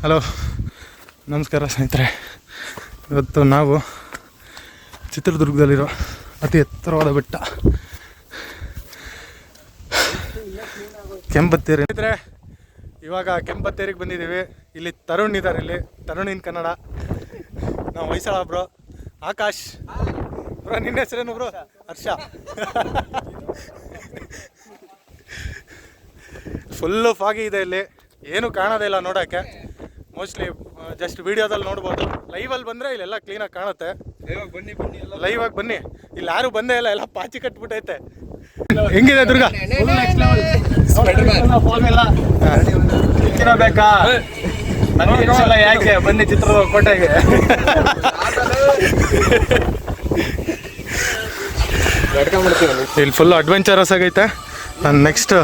Hello, ನಮಸ್ಕಾರ ಸ್ನೇಹಿತರೆ. ಇವತ್ತು ನಾವು ಚಿತ್ರದುರ್ಗದಲ್ಲಿರೋ ಅತಿ ಎತ್ತರವಾದ ಬೆಟ್ಟ ಕೆಂಪತ್ತೇರಿ. ಸ್ನೇಹಿತರೆ, ಇವಾಗ ಕೆಂಪತ್ತೇರಿಗೆ ಬಂದಿದ್ದೀವಿ. ಇಲ್ಲಿ ತರುಣ್ ಇದ್ದಾರೆ. ಇಲ್ಲಿ ತರುಣ್ ಇನ್ ಕನ್ನಡ. ನಾವು ಹೊಯ್ಸಳ ಬ್ರೋ. ಆಕಾಶ್ ಬ್ರೋ, ನಿನ್ನ ಹೆಸರೇನು ಬ್ರೋ? ಹರ್ಷ. ಫುಲ್ಲು ಫಾಗಿ ಇದೆ. ಇಲ್ಲಿ ಏನು ಕಾಣೋದೇ ಇಲ್ಲ ನೋಡೋಕ್ಕೆ. ಮೋಸ್ಟ್ಲಿ ಜಸ್ಟ್ ವಿಡಿಯೋದಲ್ಲಿ ನೋಡ್ಬೋದು. ಲೈವಲ್ಲಿ ಬಂದರೆ ಇಲ್ಲೆಲ್ಲ ಕ್ಲೀನಾಗಿ ಕಾಣುತ್ತೆ. ಲೈವಾಗಿ ಬನ್ನಿ. ಇಲ್ಲಿ ಯಾರು ಬಂದೇ ಇಲ್ಲ, ಎಲ್ಲ ಪಾಚಿ ಕಟ್ಬಿಟ್ಟೈತೆ. ಹೆಂಗಿದೆ ದುರ್ಗ? ಬೇಕಾ ಯಾಕೆ ಬನ್ನಿ ಚಿತ್ರದ ಕೋಟೆಗೆ. ಇಲ್ಲಿ ಫುಲ್ ಅಡ್ವೆಂಚರಸ್ ಆಗೈತೆ. ನಾನು ನೆಕ್ಸ್ಟ್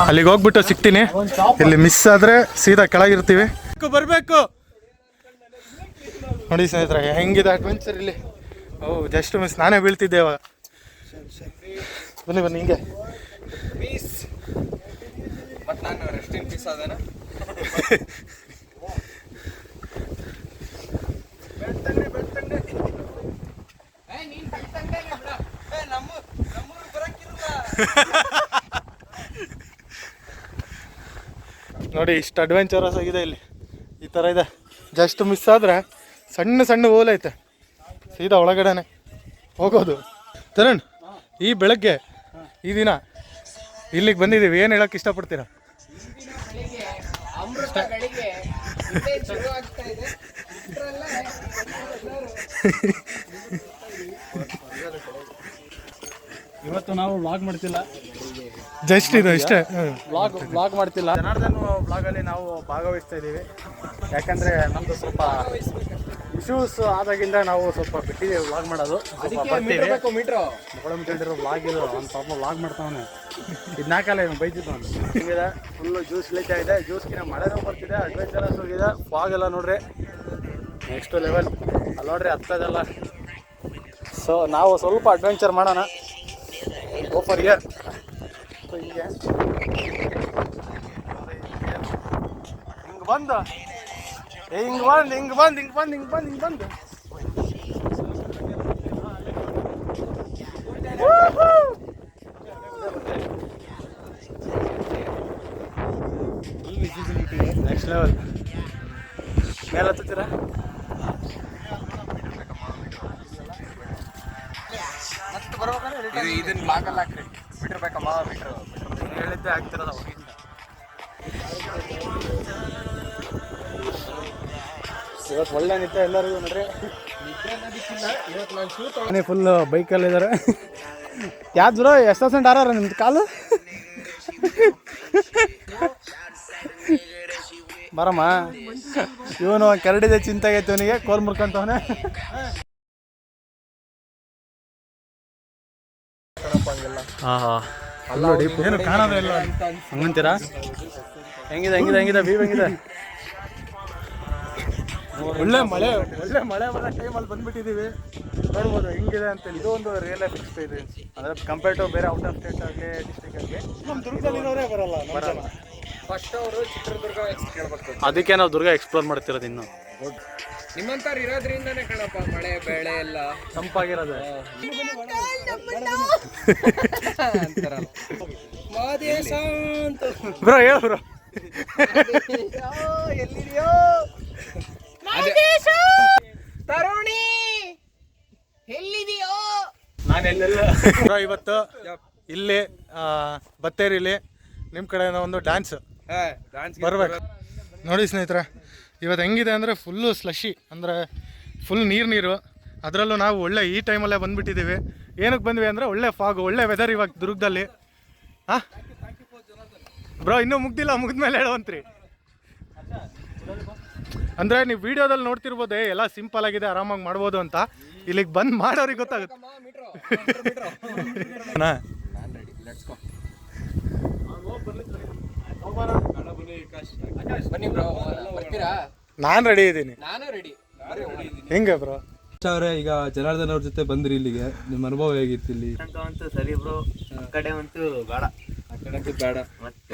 ಅಲ್ಲಿಗೆ ಹೋಗ್ಬಿಟ್ಟು ಸಿಗ್ತೀನಿ. ಇಲ್ಲಿ ಮಿಸ್ ಆದರೆ ಸೀದಾ ಕೆಳಗಿರ್ತೀವಿ. ಬರಬೇಕು ನೋಡಿ ಸ್ನೇಹಿತರೆ, ಹೆಂಗಿದೆ ಅಡ್ವೆಂಚರ್ ಇಲ್ಲಿ. Just miss. ನಾನೇ ಬೀಳ್ತಿದ್ದೆ ಇವಾಗ. ಬನ್ನಿ ಬನ್ನಿ ಹಿಂಗೆ. ನೋಡಿ, ಇಷ್ಟು ಅಡ್ವೆಂಚರಸ್ ಆಗಿದೆ ಇಲ್ಲಿ. ಈ ಥರ ಇದೆ. ಜಸ್ಟ್ ಮಿಸ್ ಆದರೆ ಸಣ್ಣ ಸಣ್ಣ ಹೋಲ್ ಐತೆ, ಸೀದಾ ಒಳಗಡೆನೆ ಹೋಗೋದು. ತರುಣ್, ಈ ಬೆಳಗ್ಗೆ ಈ ದಿನ ಇಲ್ಲಿಗೆ ಬಂದಿದ್ದೀವಿ. ಏನು ಹೇಳೋಕ್ಕೆ ಇಷ್ಟಪಡ್ತೀರಾ? ಇವತ್ತು ನಾವು ವ್ಲಾಗ್ ಮಾಡ್ತಿಲ್ಲ, ಜಸ್ಟ್ ಇದು ಇಷ್ಟೇ. ವ್ಲಾಗ್ ಮಾಡ್ತಿಲ್ಲ. ಜನಾರ್ದನ್ ವ್ಲಾಗಲ್ಲಿ ನಾವು ಭಾಗವಹಿಸ್ತಾ ಇದ್ದೀವಿ. ಯಾಕಂದರೆ ನಮ್ಮದು ಸ್ವಲ್ಪ ಇಶ್ಯೂಸ್ ಆದಾಗಿಂದ ನಾವು ಸ್ವಲ್ಪ ಬಿಟ್ಟಿದ್ದೀವಿ ವ್ಲಾಗ್ ಮಾಡೋದು. ಮೀಟರ್ ವ್ಲಾಗ್ ಇದು ಅವ್ನು ಪಾಪ ವ್ಲಾಗ್ ಮಾಡ್ತಾವನೆ. ಇದನ್ನಾಕಲ್ಲ ಇವ್ನು ಬೈತಿದ್ದು. ಅವನು ಹಿಂಗಿದೆ. ಫುಲ್ಲು ಜ್ಯೂಸ್ ಲೀಕ್ ಆಗಿದೆ. ಜ್ಯೂಸ್ಗಿನ ಮಳೆನೂ ಬರ್ತಿದೆ. ಅಡ್ವೆಂಚರಸ್ ಹೋಗಿದೆ. ಫಾಗ್ ಎಲ್ಲ ನೋಡ್ರಿ ನೆಕ್ಸ್ಟ್ ಲೆವೆಲ್. ಅಲ್ಲಿ ನೋಡ್ರಿ ಹತ್ತದೆಲ್ಲ. ಸೊ ನಾವು ಸ್ವಲ್ಪ ಅಡ್ವೆಂಚರ್ ಮಾಡೋಣ. Go for year. ಸೊ ಹಿಂಗೆ ಬಂದು ಹಿಂಗೆ ಬಂದು ನೆಕ್ಸ್ಟ್ ಲೆವೆಲ್ ಮೇಲೆ ಹತ್ತೀರಾ? ಇದನ್ನ ಬ್ಲಾಗಲ್ಲಿ ಹಾಕ್ರಿ. ಮೀಟರ್ ಬೇಕಮ್ಮ, ಮೀಟರ್ ಹೇಳಿದ್ದೆ ಆಗ್ತಿರೋದು ಅವಾಗಿಂದ. ಇವತ್ತು ಒಳ್ಳೆ ನಿತ್ಯ ಎಲ್ಲರಿಗೂ ನೋಡ್ರಿ. ಇವತ್ತು ಫುಲ್ ಬೈಕಲ್ಲಿದ್ದಾರೆ. ಯಾವ್ದು ಎಷ್ಟು ಪರ್ಸೆಂಟ್ ಆರಾರ ನಿಮ್ದು ಕಾಲು? ಬರಮ್ಮ, ಇವನು ಕರಡಿದೆ ಚಿಂತೆ ಆಗೈತೆ ಇವನಿಗೆ. ಕೋಲ್ ಮುರ್ಕೊಂತವನೆ. ಏನು ಕಾಣೋದೇ ಇಲ್ಲ ಹಂಗಂತೀರಾ? ಹೆಂಗಿದೆ ವ್ಯೂ ಹೆಂಗಿದೆ? ಒಳ್ಳೆ ಮಳೆ ಬರೋ ಟೈಮಲ್ಲಿ ಬಂದ್ಬಿಟ್ಟಿದ್ದೀವಿ. ನೋಡ್ಬೋದು ಹೆಂಗಿದೆ ಅಂತೇಳಿ. ಇದು ಒಂದು ರಿಯಲ್ ಲೈಫ್ ಎಕ್ಸ್ಪೀರಿಯನ್ಸ್. ಅಂದರೆ ಕಂಪೇರ್ ಟು ಬೇರೆ ಔಟ್ ಆಫ್ ಸ್ಟೇಟ್ ಆಗಲಿ ಡಿಸ್ಟ್ರಿಕ್ಟ್ ಆಗಲಿ ನಮ್ಮ ದುರ್ಗದಲ್ಲಿರೋರೇ ಬರಲ್ಲ. ಫಸ್ಟ್ ಅವರು ಚಿತ್ರದುರ್ಗ ಕೇಳ್ಬೇಕು. ಅದಕ್ಕೆ ನಾವು ದುರ್ಗ ಎಕ್ಸ್ಪ್ಲೋರ್ ಮಾಡ್ತಿರೋದು. ಇನ್ನು ನಿಮ್ಮಂತವ್ರು ಇರೋದ್ರಿಂದನೇ ಕಣಪ್ಪ ಮಳೆ ಬೆಳೆ ಎಲ್ಲ ತಂಪಾಗಿರೋದು. ಬ್ರೋ ಹೇಳು ಬ್ರೋ. ಎಲ್ಲಿದೆಯೋ ತರುಣಿ, ಎಲ್ಲಿದೆಯೋ? ಬ್ರೋ ಇವತ್ತು ಇಲ್ಲಿ ಬತ್ತೇರಿಲಿ ನಿಮ್ಮ ಕಡೆಯಿಂದ ಒಂದು ಡ್ಯಾನ್ಸ್ ಬರ್ಬೇಕು. ನೋಡಿ ಸ್ನೇಹಿತರೆ, ಇವತ್ತು ಹೆಂಗಿದೆ ಅಂದರೆ ಫುಲ್ಲು ಸ್ಲಶಿ, ಅಂದರೆ ಫುಲ್ ನೀರು. ಅದರಲ್ಲೂ ನಾವು ಒಳ್ಳೆ ಈ ಟೈಮಲ್ಲೇ ಬಂದುಬಿಟ್ಟಿದ್ದೀವಿ. ಏನಕ್ಕೆ ಬಂದ್ವಿ ಅಂದರೆ ಒಳ್ಳೆ ಫಾಗು, ಒಳ್ಳೆ ವೆದರ್ ಇವಾಗ ದುರ್ಗದಲ್ಲಿ. ಹಾಂ ಬ್ರೋ, ಇನ್ನೂ ಮುಗ್ದಿಲ್ಲ, ಮುಗಿದ್ಮೇಲೆ ಹೇಳುವಂತ್ರಿ. ಅಂದರೆ ನೀವು ವೀಡಿಯೋದಲ್ಲಿ ನೋಡ್ತಿರ್ಬೋದೇ ಎಲ್ಲ ಸಿಂಪಲ್ ಆಗಿದೆ, ಆರಾಮಾಗಿ ಮಾಡ್ಬೋದು ಅಂತ. ಇಲ್ಲಿಗೆ ಬಂದು ಮಾಡೋರಿಗೆ ಗೊತ್ತಾಗುತ್ತೆ. ನಾನು ರೆಡಿ ಇದ್ದೀನಿ. ಹೆಂಗೆ ಬ್ರೋ? ಅವರೇ, ಈಗ ಜನಾರ್ದನ್ ಅವ್ರ ಜೊತೆ ಬಂದ್ರಿ ಇಲ್ಲಿಗೆ, ನಿಮ್ಮ ಅನುಭವ ಹೇಗಿತ್ತು ಇಲ್ಲಿ? ಅಂತೂ ಸರಿ ಬ್ರೋ, ಆ ಕಡೆ ಅಂತೂ ಬೇಡ. ಬೇಡ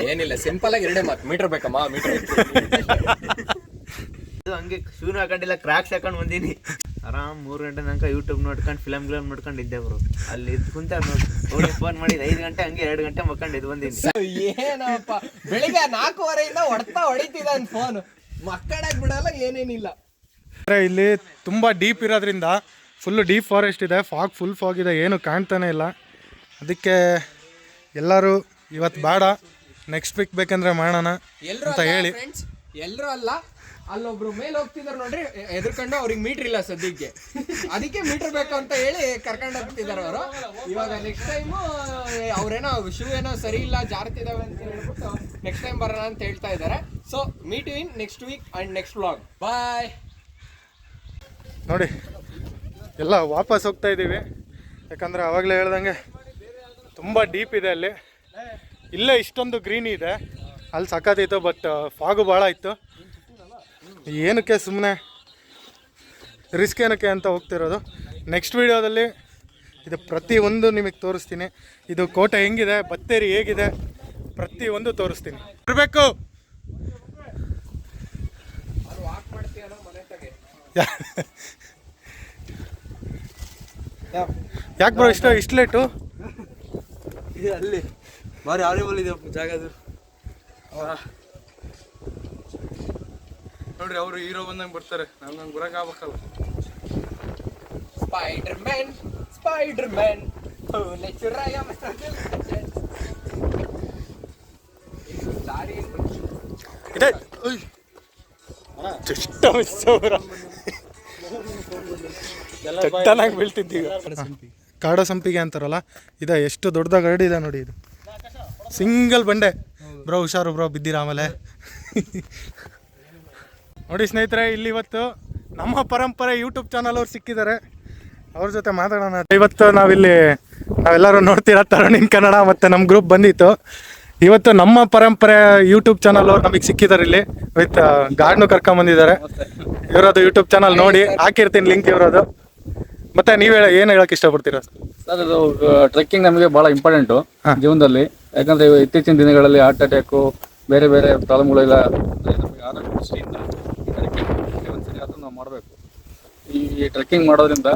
ಏನಿಲ್ಲ, ಸಿಂಪಲ್ ಆಗಿ 2 ಮಾತು. ಮೀಟರ್ ಬೇಕಮ್ಮ, ಮೀಟರ್ ಹಂಗೆ ಶೂನ್ ಹಾಕೊಂಡಿಲ್ಲ, ಕ್ರಾಕ್ಸ್ ಹಾಕೊಂಡು ಬಂದೀನಿ. ಆರಾಮ್ 3 ಗಂಟೆ ತನಕ ಯೂಟ್ಯೂಬ್ ನೋಡ್ಕೊಂಡು ಫಿಲಮ್ ನೋಡ್ಕೊಂಡು ಇದ್ದೆ ಬ್ರೋ. ಅಲ್ಲಿ ಇದ್ದು ಕುಂತ ನೋಡಿ ಫೋನ್ ಮಾಡಿದ್ 5 ಗಂಟೆ, ಹಂಗೆ 2 ಗಂಟೆ ಮಕ್ಕೊಂಡು ಇದು ಬಂದೀನಿ. ಏನಪ್ಪ ಬೆಳಿಗ್ಗೆ 4:15 ಹೊಡಿತಿದ್ದಾನೆ ಫೋನ್, ಮಕ್ಕಳಾಗಿ ಬಿಡಲ್ಲ, ಏನೇನಿಲ್ಲ. ಇಲ್ಲಿ ತುಂಬ ಡೀಪ್ ಇರೋದ್ರಿಂದ ಫುಲ್ಲು ಡೀಪ್ ಫಾರೆಸ್ಟ್ ಇದೆ, ಫುಲ್ ಫಾಗ್ ಇದೆ, ಏನು ಕಾಣ್ತಾನೆ ಇಲ್ಲ. ಅದಕ್ಕೆ ಎಲ್ಲರೂ ಇವತ್ತು ಬೇಡ, ನೆಕ್ಸ್ಟ್ ವೀಕ್ ಬೇಕಂದ್ರೆ ಮಾಡೋಣ ಅಂತ ಹೇಳಿ ಎಲ್ಲರೂ ಅಲ್ಲ, ಅಲ್ಲೊಬ್ರು ಮೇಲೆ ಹೋಗ್ತಿದಾರೆ ನೋಡ್ರಿ ಎದ್ರಕೊಂಡು, ಅವ್ರಿಗೆ ಮೀಟರ್ ಇಲ್ಲ ಸದ್ಯಕ್ಕೆ, ಅದಕ್ಕೆ ಮೀಟರ್ ಬೇಕು ಅಂತ ಹೇಳಿ ಕರ್ಕೊಂಡು ಹೋಗ್ತಿದಾರೆ ಅವರು. ಇವಾಗ ನೆಕ್ಸ್ಟ್ ಟೈಮು ಅವ್ರೇನೋ ಶೂ ಏನೋ ಸರಿ ಇಲ್ಲ, ಜಾರ್ತಿದಾವೆ ಅಂತ ಹೇಳ್ಬಿಟ್ಟು ನೆಕ್ಸ್ಟ್ ಟೈಮ್ ಬರೋಣ ಅಂತ ಹೇಳ್ತಾ ಇದ್ದಾರೆ. So meet in next week and next vlog. Bye. ನೋಡಿ ಎಲ್ಲ ವಾಪಸ್ ಹೋಗ್ತಾ ಇದ್ದೀವಿ, ಯಾಕಂದರೆ ಆವಾಗಲೇ ಹೇಳ್ದಂಗೆ ತುಂಬ ಡೀಪ್ ಇದೆ ಅಲ್ಲಿ. ಇಲ್ಲೇ ಇಷ್ಟೊಂದು ಗ್ರೀನಿ ಇದೆ, ಅಲ್ಲಿ ಸಖತ್ತಿತ್ತು, ಬಟ್ ಫಾಗು ಭಾಳ ಇತ್ತು. ಏನಕ್ಕೆ ಸುಮ್ಮನೆ ರಿಸ್ಕ್ ಏನಕ್ಕೆ ಅಂತ ಹೋಗ್ತಿರೋದು. ನೆಕ್ಸ್ಟ್ ವೀಡಿಯೋದಲ್ಲಿ ಇದು ಪ್ರತಿಯೊಂದು ನಿಮಗೆ ತೋರಿಸ್ತೀನಿ. ಇದು ಕೋಟೆ ಹೆಂಗಿದೆ, ಬತ್ತೇರಿ ಹೇಗಿದೆ, ಪ್ರತಿಯೊಂದು ತೋರಿಸ್ತೀನಿ. ಬರಬೇಕು. ಯಾಕೆ ಬ್ರೋ ಇಷ್ಟು ಲೇಟು? ಅಲ್ಲಿ ಬಾರಿ ಆರೇಬಲ್ ಇದೆ ಜಾಗ ಅದು. ನೋಡ್ರಿ ಅವರು ಹೀರೋ ಬಂದಂಗೆ ಬರ್ತಾರೆ, ನಮ್ಗೆ ಬರೋಕ್ಕಾಗಬೇಕಲ್ಲ. ಸ್ಪೈಡರ್ ಮ್ಯಾನ್, ಸ್ಪೈಡರ್ ಮ್ಯಾನ್, ಇದೆ ಚಟ್ಟನಾಗಿ ಬೀಳ್ತಿದ್ದೀವಿ. ಕಾಡ ಸಂಪಿಗೆ ಅಂತಾರಲ್ಲ, ಇದೆ ಎಷ್ಟು ದೊಡ್ಡದಾಗ ಹರಡಿದೆ ನೋಡಿ. ಇದು ಸಿಂಗಲ್ ಬಂಡೆ ಬ್ರೋ, ಹುಷಾರು ಬ್ರೋ, ಬಿದ್ದೀರ ಆಮೇಲೆ. ನೋಡಿ ಸ್ನೇಹಿತರೆ, ಇಲ್ಲಿ ಇವತ್ತು ನಮ್ಮ ಪರಂಪರೆ ಯೂಟ್ಯೂಬ್ ಚಾನಲ್ ಅವ್ರು ಸಿಕ್ಕಿದ್ದಾರೆ, ಅವ್ರ ಜೊತೆ ಮಾತಾಡೋಣ. ಇವತ್ತು ನಾವೆಲ್ಲರೂ ನೋಡ್ತೀರ ತರುಣಿನ್ ಕನ್ನಡ, ಮತ್ತು ನಮ್ಮ ಗ್ರೂಪ್ ಬಂದಿತ್ತು. ಇವತ್ತು ನಮ್ಮ ಪರಂಪರೆ ಯೂಟ್ಯೂಬ್ ಚಾನಲ್ ಅವ್ರು ನಮಗೆ ಸಿಕ್ಕಿದ್ದಾರೆ ಇಲ್ಲಿ, ವಿತ್ ಗಾರ್ಡ್ನು ಕರ್ಕೊಂಬಂದಿದ್ದಾರೆ. ಇವರದು ಯೂಟ್ಯೂಬ್ ಚಾನಲ್ ನೋಡಿ ಹಾಕಿರ್ತೀನಿ ಲಿಂಕ್ ಇವರದು. ಮತ್ತೆ ನೀವು ಏನು ಹೇಳಕ್ಕೆ ಇಷ್ಟಪಡ್ತೀರಾ ಸರ್? ಇದು ಟ್ರೆಕ್ಕಿಂಗ್ ನಮಗೆ ಭಾಳ ಇಂಪಾರ್ಟೆಂಟು ಜೀವನದಲ್ಲಿ, ಯಾಕಂದರೆ ಇತ್ತೀಚಿನ ದಿನಗಳಲ್ಲಿ ಹಾರ್ಟ್ ಅಟ್ಯಾಕು, ಬೇರೆ ಬೇರೆ ಪ್ರಾಬ್ಲಮ್ಗಳೆಲ್ಲ ನಮಗೆ ಆರೋಗ್ಯ ದೃಷ್ಟಿಯಿಂದ ಒಂದ್ಸರಿ ಅದನ್ನು ನಾವು ಮಾಡಬೇಕು. ಈ ಟ್ರೆಕ್ಕಿಂಗ್ ಮಾಡೋದ್ರಿಂದ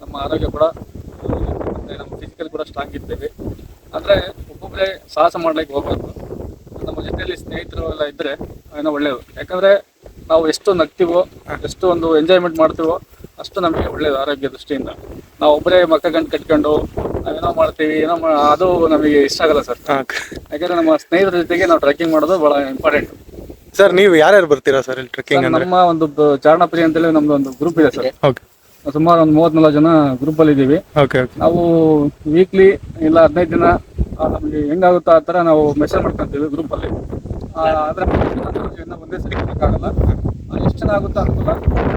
ನಮ್ಮ ಆರೋಗ್ಯ ಕೂಡ ಮತ್ತು ನಮ್ಮ ಫಿಸಿಕಲ್ ಕೂಡ ಸ್ಟ್ರಾಂಗ್ ಇರ್ತೇವೆ. ಅಂದರೆ ಒಬ್ಬೊಬ್ಬರೇ ಸಾಹಸ ಮಾಡ್ಲಿಕ್ಕೆ ಹೋಗ್ಬೇಕು, ನಮ್ಮ ಜೊತೆಯಲ್ಲಿ ಸ್ನೇಹಿತರು ಎಲ್ಲ ಇದ್ದರೆ ಏನೋ ಒಳ್ಳೆಯದು. ಯಾಕಂದರೆ ನಾವು ಎಷ್ಟು ನಗ್ತೀವೋ, ಎಷ್ಟು ಒಂದು ಎಂಜಾಯ್ಮೆಂಟ್ ಮಾಡ್ತೀವೋ, ಅಷ್ಟು ನಮಗೆ ಒಳ್ಳೆಯದು ಆರೋಗ್ಯ ದೃಷ್ಟಿಯಿಂದ. ನಾವು ಒಬ್ಬರೇ ಗಂಟು ಕಟ್ಕೊಂಡು ನಾವೇನೋ ಮಾಡ್ತೀವಿ, ಅದು ನಮಗೆ ಇಷ್ಟ ಆಗಲ್ಲ ಸರ್. ಯಾಕಂದರೆ ನಮ್ಮ ಸ್ನೇಹಿತರ ಜೊತೆಗೆ ನಾವು ಟ್ರೆಕ್ಕಿಂಗ್ ಮಾಡೋದು ಭಾಳ ಇಂಪಾರ್ಟೆಂಟ್. ಸರ್ ನೀವು ಯಾರ್ಯಾರು ಬರ್ತೀರಾ ಸರ್ ಇಲ್ಲಿ ಟ್ರೆಕ್ಕಿಂಗ್? ನಮ್ಮ ಒಂದು ಚಾರಣಪ್ರಿಯ ಅಂತೇಳಿ ನಮ್ದು ಒಂದು ಗ್ರೂಪ್ ಇದೆ ಸರ್. ಓಕೆ, ಸುಮಾರು ಒಂದು 34 ಜನ ಗ್ರೂಪಲ್ಲಿ ಇದ್ದೀವಿ. ಓಕೆ, ನಾವು ವೀಕ್ಲಿ ಇಲ್ಲ 15 ದಿನ ನಮಗೆ ಹೆಂಗಾಗುತ್ತೋ ಆ ಥರ ನಾವು ಮೆಸೇಜ್ ಮಾಡ್ಕೊಂತೀವಿ ಗ್ರೂಪಲ್ಲಿ. ಆದರೆ ಇನ್ನೂ ಒಂದೇ ಸರಿ ಮಾಡೋಕ್ಕಾಗಲ್ಲ, ಎಷ್ಟು ಜನ ಆಗುತ್ತೋ ಅನುಕೂಲ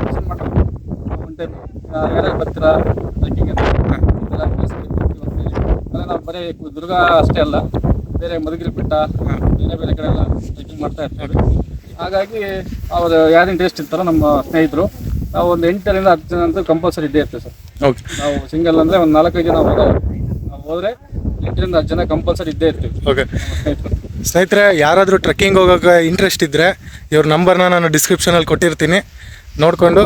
ಮೆಸೇಜ್ ಮಾಡ್ಕೊಂಡು ಒನ್ ಟೈಮ್ ಯಾರ್ಯಾರು ಬರ್ತೀರಾ ಟ್ರೆಕ್ಕಿಂಗ್ ಅಂತ ಅಂದರೆ ನಾವು ಬರೀ ದುರ್ಗ ಅಷ್ಟೇ ಅಲ್ಲ, ಬೇರೆ ಮಧುಗಿರಿ ಬೆಟ್ಟ, ಬೇರೆ ಬೇರೆ ಕಡೆ ಎಲ್ಲ ಟ್ರೆಕ್ಕಿಂಗ್ ಮಾಡ್ತಾ ಇರ್ತೀವಿ. ಹಾಗಾಗಿ ಅವರು ಯಾರು ಇಂಟ್ರೆಸ್ಟ್ ಇರ್ತಾರೋ ನಮ್ಮ ಸ್ನೇಹಿತರು, ನಾವು ಒಂದು 8 ರಿಂದ 10 ಜನ ಅಂತೂ ಕಂಪಲ್ಸರಿ ಇದ್ದೇ ಇರ್ತೇವೆ ಸರ್. ಓಕೆ, ನಾವು ಸಿಂಗಲ್ ಅಂದರೆ ಒಂದು 4-5 ಜನ ನಾವು ಹೋದರೆ 8 ರಿಂದ 10 ಜನ ಕಂಪಲ್ಸರಿ ಇದ್ದೇ ಇರ್ತೀವಿ. ಓಕೆ ಸ್ನೇಹಿತರೆ, ಯಾರಾದರೂ ಟ್ರೆಕ್ಕಿಂಗ್ ಹೋಗೋಕೆ ಇಂಟ್ರೆಸ್ಟ್ ಇದ್ದರೆ ಇವ್ರ ನಂಬರ್ನ ನಾನು ಡಿಸ್ಕ್ರಿಪ್ಷನಲ್ಲಿ ಕೊಟ್ಟಿರ್ತೀನಿ, ನೋಡಿಕೊಂಡು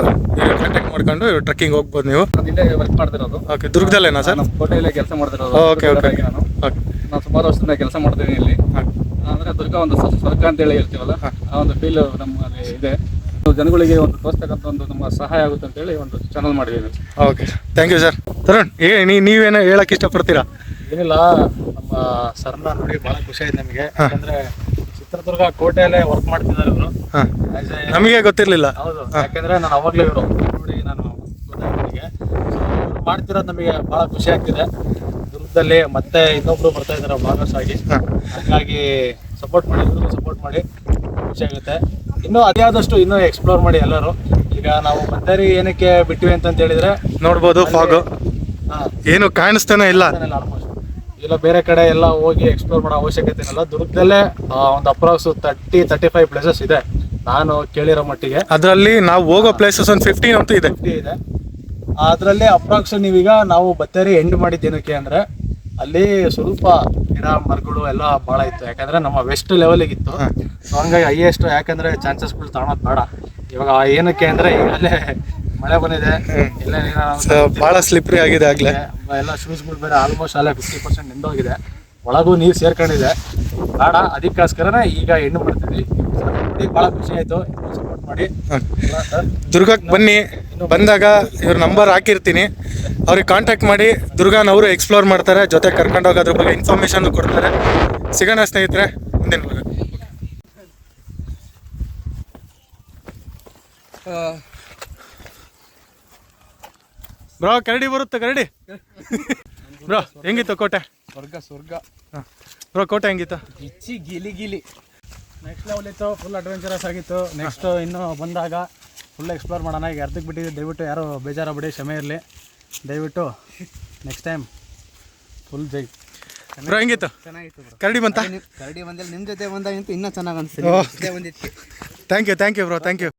ಕಾಂಟ್ಯಾಕ್ಟ್ ಮಾಡ್ಕೊಂಡು ಟ್ರೆಕ್ಕಿಂಗ್ ಹೋಗ್ಬೋದು ನೀವು. ನಾನು ಇಲ್ಲೇ ವರ್ಕ್ ಮಾಡ್ತಿರೋದು. ಓಕೆ, ದುರ್ಗದಲ್ಲೇನಾ ಸರ್? ನಮ್ಮ ಕೋಟೆಯಲ್ಲೇ ಕೆಲಸ ಮಾಡ್ತಿರೋದು. ಓಕೆ ಓಕೆ ನಾನು ಸುಮಾರು ವರ್ಷದಿಂದ ಕೆಲಸ ಮಾಡ್ತೀನಿ ಇಲ್ಲಿ. ಅಂದರೆ ದುರ್ಗ ಒಂದು ಸ್ವರ್ಗ ಅಂತೇಳಿ ಹೇಳ್ತೀವಲ್ಲ, ಆ ಒಂದು ಫೀಲ್ ನಮ್ಮಲ್ಲಿ ಇದೆ. ಜನಗಳಿಗೆ ಒಂದು ತೋರಿಸ್ತಕ್ಕಂಥ ಒಂದು ನಮ್ಮ ಸಹಾಯ ಆಗುತ್ತೆ ಅಂತೇಳಿ ಒಂದು ಚಾನಲ್ ಮಾಡಿದ್ದೀವಿ. Okay, thank you sir. Tarun, ನೀವೇನೋ ಹೇಳಕ್ಕೆ ಇಷ್ಟಪಡ್ತೀರಾ? ಏನಿಲ್ಲ, ನಮ್ಮ ಸರ್ನ ನೋಡಿ ಭಾಳ ಖುಷಿ ಆಯ್ತು ನಮಗೆ. ಯಾಕಂದರೆ ಚಿತ್ರದುರ್ಗ ಕೋಟೆಯಲ್ಲೇ ವರ್ಕ್ ಮಾಡ್ತಿದ್ದಾರೆ ಇವರು. ನಮಗೆ ಗೊತ್ತಿರಲಿಲ್ಲ. ಹೌದು, ಯಾಕೆಂದರೆ ನಾನು ಅವಾಗಲೇ ಇವರು ನೋಡಿ ನಾನು ಗೊತ್ತಾಗ್ತಿಗೆ ಮಾಡ್ತಿರೋದು ನಮಗೆ ಭಾಳ ಖುಷಿ ಆಗ್ತಿದೆ. ದುರ್ಗದಲ್ಲಿ ಮತ್ತೆ ಇನ್ನೊಬ್ರು ಬರ್ತಾ ಇದ್ದಾರೆ ಬ್ಲಾಗರ್ಸ್ ಆಗಿ, ಹಾಗಾಗಿ ಸಪೋರ್ಟ್ ಮಾಡಿ ಖುಷಿ ಆಗುತ್ತೆ. ಇನ್ನೂ ಅದ್ಯಾದಷ್ಟು ಇನ್ನೂ ಎಕ್ಸ್ಪ್ಲೋರ್ ಮಾಡಿ ಎಲ್ಲರೂ. ಈಗ ನಾವು ಬತ್ತೇರಿ ಏನಕ್ಕೆ ಬಿಟ್ಟಿವಿ ಅಂತ ಹೇಳಿದ್ರೆ ನೋಡ್ಬೋದು, ಫಾಗು ಏನು ಕಾಣಿಸ್ತಾನೆ ಇಲ್ಲ. ಇಲ್ಲ ಬೇರೆ ಕಡೆ ಎಲ್ಲ ಹೋಗಿ ಎಕ್ಸ್ಪ್ಲೋರ್ ಮಾಡೋ ಅವಶ್ಯಕತೆ ಇಲ್ಲ. ದುರ್ಗದಲ್ಲೇ ಒಂದು ಅಪ್ರಾಕ್ಸ್ 30-35 ಪ್ಲೇಸಸ್ ಇದೆ ನಾನು ಕೇಳಿರೋ ಮಟ್ಟಿಗೆ. ಅದರಲ್ಲಿ ನಾವು ಹೋಗೋ ಪ್ಲೇಸಸ್ ಒಂದು 15 ಅಂತೂ ಇದೆ. ಅದರಲ್ಲಿ ಅಪ್ರಾಕ್ಸ್ ನೀವೀಗ ನಾವು ಬತ್ತೇರಿ ಎಂಡ್ ಮಾಡಿದ್ದು ಏನಕ್ಕೆ ಅಂದರೆ ಅಲ್ಲಿ ಸ್ವಲ್ಪ ಗಿಡ ಮರಗಳು ಎಲ್ಲ ಭಾಳ ಇತ್ತು, ಯಾಕಂದ್ರೆ ನಮ್ಮ ವೆಸ್ಟ್ ಲೆವೆಲಿಗೆ ಇತ್ತು. ಸೊ ಹಂಗಾಗಿ ಹೈಯೆಸ್ಟ್, ಯಾಕಂದ್ರೆ ಚಾನ್ಸಸ್ಗಳು ತಗೊಳೋದು ಬೇಡ. ಇವಾಗ ಏನಕ್ಕೆ ಅಂದ್ರೆ ಈಗಲೇ ಮಳೆ ಬಂದಿದೆ, ಎಲ್ಲ ಭಾಳ ಸ್ಲಿಪ್ರಿ ಆಗಿದೆ ಆಗಲೇ. ಎಲ್ಲ ಶೂಸ್ಗಳು ಬೇರೆ ಆಲ್ಮೋಸ್ಟ್ ಅಲ್ಲೇ 50% ನಿಂದೋಗಿದೆ, ಒಳಗೂ ನೀರು ಸೇರ್ಕೊಂಡಿದೆ. ಬೇಡ, ಅದಕ್ಕೋಸ್ಕರನೇ ಈಗ ಹೆಣ್ಣು ಮಾಡ್ತಿದ್ವಿ. ನೋಡಿ ಭಾಳ ಖುಷಿ ಆಯ್ತು, ಸಪೋರ್ಟ್ ಮಾಡಿ. ದುರ್ಗಕ್ಕೆ ಬನ್ನಿ, ಬಂದಾಗ ಇವ್ರ ನಂಬರ್ ಹಾಕಿರ್ತೀನಿ, ಅವ್ರಿಗೆ ಕಾಂಟ್ಯಾಕ್ಟ್ ಮಾಡಿ. ದುರ್ಗಾನ ಅವರು ಎಕ್ಸ್ಪ್ಲೋರ್ ಮಾಡ್ತಾರೆ, ಜೊತೆ ಕರ್ಕೊಂಡೋಗಿ ಅದ್ರ ಬಗ್ಗೆ ಇನ್ಫಾರ್ಮೇಷನ್ ಕೊಡ್ತಾರೆ. ಸಿಗೋಣ ಸ್ನೇಹಿತರೆ ಮುಂದಿನ ಭಾಗ. ಬ್ರೋ ಕರಡಿ ಬರುತ್ತೆ, ಕರಡಿ ಬ್ರೋ ಹೆಂಗಿತ್ತು ಕೋಟೆ? ಸ್ವರ್ಗ. ಬ್ರೋ ಕೋಟೆ ಹೆಂಗಿತ್ತು? ಗಿಲಿ ನೆಕ್ಸ್ಟ್ ಲೆವೆಲ್ ಇತ್ತು, ಫುಲ್ ಅಡ್ವೆಂಚರಸ್ ಆಗಿತ್ತು. ನೆಕ್ಸ್ಟ್ ಇನ್ನೂ ಬಂದಾಗ ಫುಲ್ ಎಕ್ಸ್ಪ್ಲೋರ್ ಮಾಡೋಣ. ಈಗ ಅರ್ಧಕ್ಕೆ ಬಿಟ್ಟಿದ್ದು, ದಯವಿಟ್ಟು ಯಾರು ಬೇಜಾರಾಗ್ಬಿಡಿ, ಕ್ಷಮೆ ಇರಲಿ ದಯವಿಟ್ಟು. ನೆಕ್ಸ್ಟ್ ಟೈಮ್ ಫುಲ್ ಜೈ. ಬ್ರೋ ಹೆಂಗಿತ್ತು? ಚೆನ್ನಾಗಿತ್ತು ಕರಡಿ ಬಂತ? ಕರಡಿ ಬಂದಲ್ಲಿ ನಿಮ್ಮ ಜೊತೆ ಬಂದಾಗಂತೂ ಇನ್ನೂ ಚೆನ್ನಾಗಿ ಅನಿಸ್ತು. ಬಂದಿತ್ತು. Thank you bro, thank you.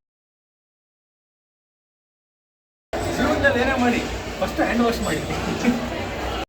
ಜೀವನದಲ್ಲಿ ಏನೇ ಮಾಡಿ ಫಸ್ಟ್ ಹ್ಯಾಂಡ್ ವಾಶ್ ಮಾಡಿ.